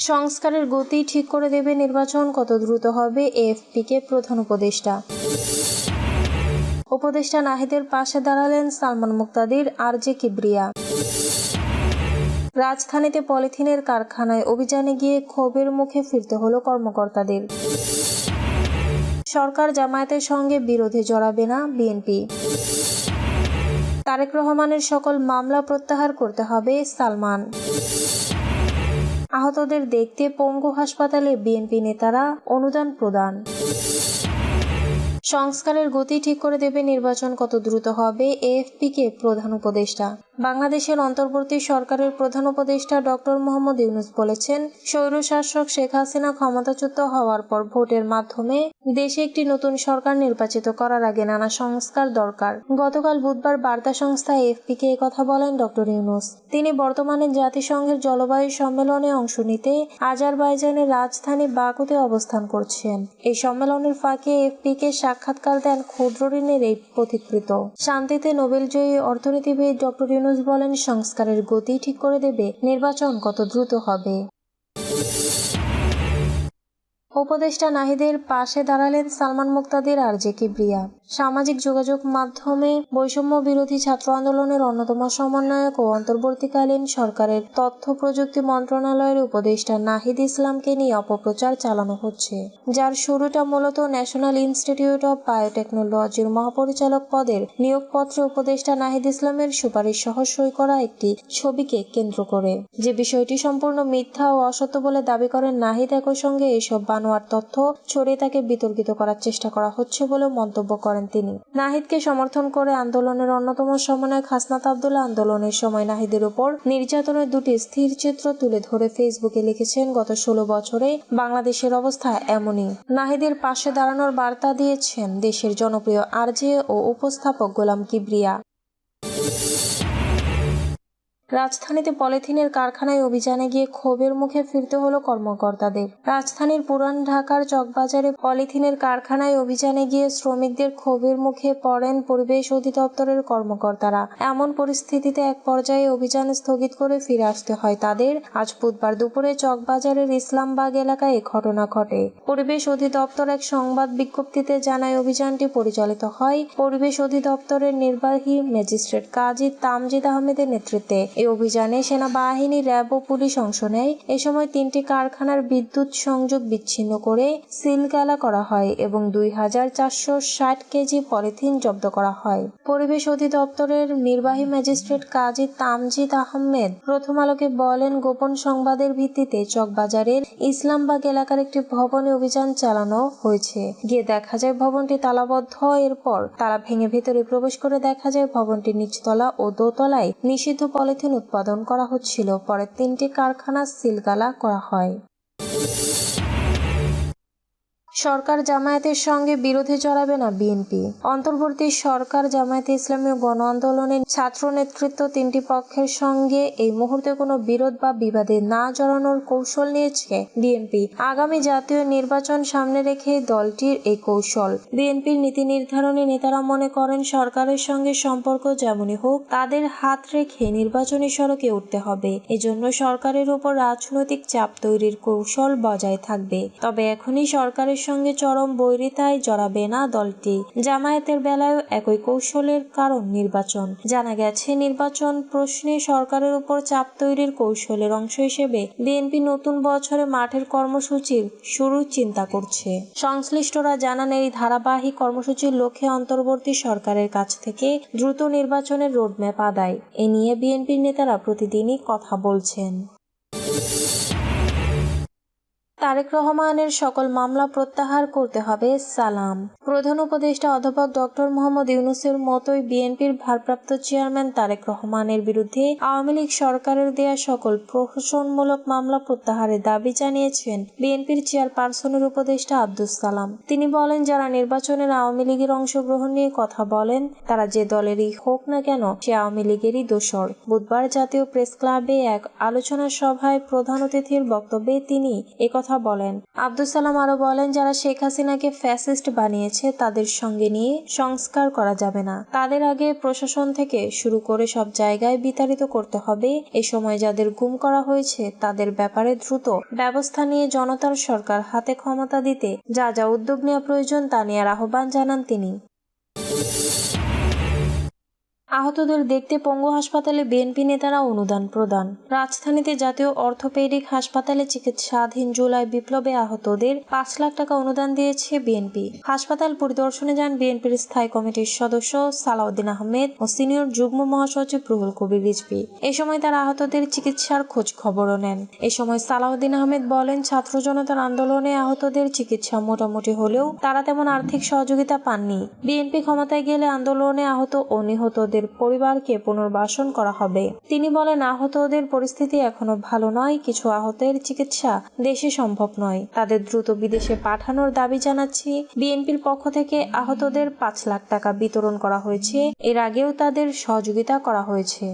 সংস্কারের গতি ঠিক করে দেবে নির্বাচন কত দ্রুত হবে, এএফপিকে প্রধান উপদেষ্টা। উপদেষ্টা নাহিদের পাশে দাঁড়ালেন সালমান মুক্তাদির, আরজে কিবরিয়া। রাজধানীতে পলিথিনের কারখানায় অভিযানে গিয়ে ক্ষোভের মুখে ফিরতে হলো কর্মকর্তাদের। সরকার জামায়াতের সঙ্গে বিরোধে জড়াবে না বিএনপি। তারেক রহমানের সকল মামলা প্রত্যাহার করতে হবে সালমান। আহতদের দেখতে পঙ্গু হাসপাতালে বিএনপি নেতারা অনুদান প্রদান। সংস্কারের গতি ঠিক করে দেবে নির্বাচন কত দ্রুত হবে, এএফপিকে প্রধান উপদেষ্টা। বাংলাদেশের অন্তর্বর্তী সরকারের প্রধান উপদেষ্টা ডক্টর মোহাম্মদ ইউনূস বলেছেন, স্বৈরশাসক শেখ হাসিনা ক্ষমতাচ্যুত হওয়ার পর ভোটের মাধ্যমে দেশে একটি নতুন সরকার নির্বাচিত করার আগে নানা সংস্কার দরকার। গতকাল বুধবার বার্তা সংস্থা এএফপিকে একথা বলেন ডক্টর ইউনূস। তিনি বর্তমানে জাতিসংঘের জলবায়ু সম্মেলনে অংশ নিতে আজারবাইজানের রাজধানী বাকুতে অবস্থান করছেন। এই সম্মেলনের ফাঁকে এএফপিকে সাক্ষাৎকার দেন ক্ষুদ্র ঋণের এই পথিকৃত। শান্তিতে নোবেলজয়ী অর্থনীতিবিদ ডক্টর ইউনূস বলেন, সংস্কারের গতি ঠিক করে দেবে নির্বাচন কত দ্রুত হবে। উপদেষ্টা নাহিদের পাশে দাঁড়ালেন সালমান মুক্তাদির, আরজে কিবরিয়া। সামাজিক যোগাযোগ মাধ্যমে বৈষম্য বিরোধী ছাত্র আন্দোলনের অন্যতম সমন্বয়ক ও অন্তর্বর্তীকালীন সরকারের তথ্য প্রযুক্তি মন্ত্রণালয়ের উপদেষ্টা নাহিদ ইসলামকে নিয়ে অপপ্রচার চালানো হচ্ছে, যার শুরুটা মূলত ন্যাশনাল ইনস্টিটিউট অব বায়োটেকনোলজির মহাপরিচালক পদের নিয়োগপত্রে উপদেষ্টা নাহিদ ইসলামের সুপারিশ সহ সই করা একটি ছবিকে কেন্দ্র করে। যে বিষয়টি সম্পূর্ণ মিথ্যা ও অসত্য বলে দাবি করেন নাহিদ। একই সঙ্গে এইসব বানোয়ার তথ্য ছড়িয়ে তাকে বিতর্কিত করার চেষ্টা করা হচ্ছে বলেও মন্তব্য করেন তিনি। নাহিদকে সমর্থন করে আন্দোলনের অন্যতম সমন্বয়ক হাসনাত আব্দুল্লাহ আন্দোলনের সময় নাহিদের উপর নির্যাতনের দুটি স্থির চিত্র তুলে ধরে ফেসবুকে লিখেছেন, গত 16 বছরে বাংলাদেশের অবস্থা এমনই। নাহিদের পাশে দাঁড়ানোর বার্তা দিয়েছেন দেশের জনপ্রিয় আরজে ও উপস্থাপক গোলাম কিবরিয়া। রাজধানীতে পলিথিনের কারখানায় অভিযানে গিয়ে ক্ষোভের মুখে ফিরতে হলো কর্মকর্তাদের। রাজধানীর পুরান ঢাকার চকবাজারে পলিথিনের কারখানায় অভিযানে গিয়ে শ্রমিকদের ক্ষোভের মুখে পড়েন পরিবেশ অধিদপ্তরের কর্মকর্তারা। এমন পরিস্থিতিতে এক পর্যায়ে অভিযান স্থগিত করে ফিরে আসতে হয় তাদের। আজ বুধবার দুপুরে চকবাজারের ইসলামবাগ এলাকায় এ ঘটনা ঘটে। পরিবেশ অধিদপ্তর এক সংবাদ বিজ্ঞপ্তিতে জানায়, অভিযানটি পরিচালিত হয় পরিবেশ অধিদপ্তরের নির্বাহী ম্যাজিস্ট্রেট কাজী তামজিদ আহমেদের নেতৃত্বে। এই অভিযানে সেনাবাহিনী, র্যাব ও পুলিশ অংশ নেয়। এ সময় 3টি কারখানার বিদ্যুৎ সংযোগ বিচ্ছিন্ন করে সিলগালা করা হয় এবং 2460 কেজি পলিথিন জব্দ করা হয়। পরিবেশ অধিদপ্তরের নির্বাহী ম্যাজিস্ট্রেট কাজী তামজিদ আহমেদ প্রথম আলোকে বলেন, গোপন সংবাদের ভিত্তিতে চকবাজারের ইসলামবাগ এলাকার একটি ভবনে অভিযান চালানো হয়েছে। গিয়ে দেখা যায় ভবনটি তালাবদ্ধ। এরপর তালা ভেঙে ভেতরে প্রবেশ করে দেখা যায় ভবনটির নিচতলা ও দোতলায় নিষিদ্ধ পলিথিন উৎপাদন করা হচ্ছিল। পরে 3টি কারখানা সিলগালা করা হয়। সরকার জামায়াতের সঙ্গে বিরোধে জড়াবে না বিএনপি। অন্তর্বর্তী সরকার জামায়াতে ইসলামী গণ আন্দোলনের ছাত্র নেতৃত্ব 3টি পক্ষের সঙ্গে এই মুহূর্তে কোনো বিরোধ বা বিবাদে না জড়ানোর কৌশল নিয়েছে বিএনপি। আগামী জাতীয় নির্বাচন সামনে রেখে দলটির এই কৌশল। বিএনপির নীতি নির্ধারণী নেতারা মনে করেন, সরকারের সঙ্গে সম্পর্ক যেমনই হোক তাদের হাত রেখে নির্বাচনী সড়কে উঠতে হবে। এজন্য সরকারের উপর রাজনৈতিক চাপ তৈরির কৌশল বজায় থাকবে। তবে এখনই সরকারের সঙ্গে চরম বৈরিতায় জড়াবে না দলটি। জামায়াতের বেলায়ও একই কৌশলের কারণ নির্বাচন। জানা গেছে, নির্বাচন প্রশ্নে সরকারের উপর চাপ তৈরির কৌশলের অংশ হিসেবে বিএনপি নতুন বছরে মাঠের কর্মসূচির শুরু চিন্তা করছে। সংশ্লিষ্টরা জানান, এই ধারাবাহিক কর্মসূচির লক্ষ্যে অন্তর্বর্তী সরকারের কাছ থেকে দ্রুত নির্বাচনের রোডম্যাপ আদায়। এ নিয়ে বিএনপির নেতারা প্রতিদিনই কথা বলছেন। তারেক রহমানের সকল মামলা প্রত্যাহার করতে হবে সালাম। প্রধান উপদেষ্টা অধ্যাপক ডক্টর মোহাম্মদ ইউনূসের মতোই বিএনপির ভারপ্রাপ্ত চেয়ারম্যান তারেক রহমানের বিরুদ্ধে আওয়ামী লীগ সরকারের দেয়া সকল প্রহসনমূলক মামলা প্রত্যাহারের দাবি জানিয়েছেন বিএনপির চেয়ারপারসনের উপদেষ্টা আব্দুস সালাম। তিনি বলেন, যারা নির্বাচনের আওয়ামী লীগের অংশগ্রহণ নিয়ে কথা বলেন তারা যে দলেরই হোক না কেন সে আওয়ামী লীগেরই দোসর। বুধবার জাতীয় প্রেস ক্লাবে এক আলোচনা সভায় প্রধান অতিথির বক্তব্যে তিনি একথা বলেন। আব্দুস সালাম আরো বলেন, যারা শেখ হাসিনাকে ফ্যাসিস্ট বানিয়েছে তাদের সঙ্গে নিয়ে সংস্কার করা যাবে না। তাদের আগে প্রশাসন থেকে শুরু করে সব জায়গায় বিতাড়িত করতে হবে। এ সময় যাদের গুম করা হয়েছে তাদের ব্যাপারে দ্রুত ব্যবস্থা নিয়ে জনতার সরকার হাতে ক্ষমতা দিতে যা যা উদ্যোগ নেওয়া প্রয়োজন তা নেওয়ার আহ্বান জানান তিনি। আহতদের দেখতে পঙ্গু হাসপাতালে বিএনপি নেতারা অনুদান প্রদান। রাজধানীতে জাতীয় অর্থোপেডিক হাসপাতালে চিকিৎসাধীন জুলাই বিপ্লবে আহতদের ৫ লাখ টাকা অনুদান দিয়েছে বিএনপি। হাসপাতাল পরিদর্শনে যান বিএনপির স্থায়ী কমিটির সদস্য সালাউদ্দিন আহমেদ ও সিনিয়র যুগ্ম মহাসচিব রুহুল কবির রিজভী। এ সময় তারা আহতদের চিকিৎসার খোঁজ খবরও নেন। এ সময় সালাউদ্দিন আহমেদ বলেন, ছাত্র জনতার আন্দোলনে আহতদের চিকিৎসা মোটামুটি হলেও তারা তেমন আর্থিক সহযোগিতা পাননি। বিএনপি ক্ষমতায় গেলে আন্দোলনে আহত ও নিহতদের পরিবারকে পুনর্বাসন করা হবে। তিনি বলেন, আহতদের পরিস্থিতি এখনো ভালো নয়। কিছু আহতের চিকিৎসা দেশে সম্ভব নয়। তাদের দ্রুত বিদেশে পাঠানোর দাবি জানাচ্ছি। বিএনপির পক্ষ থেকে আহতদের ৫ লাখ টাকা বিতরণ করা হয়েছে। এর আগেও তাদের সহযোগিতা করা হয়েছে।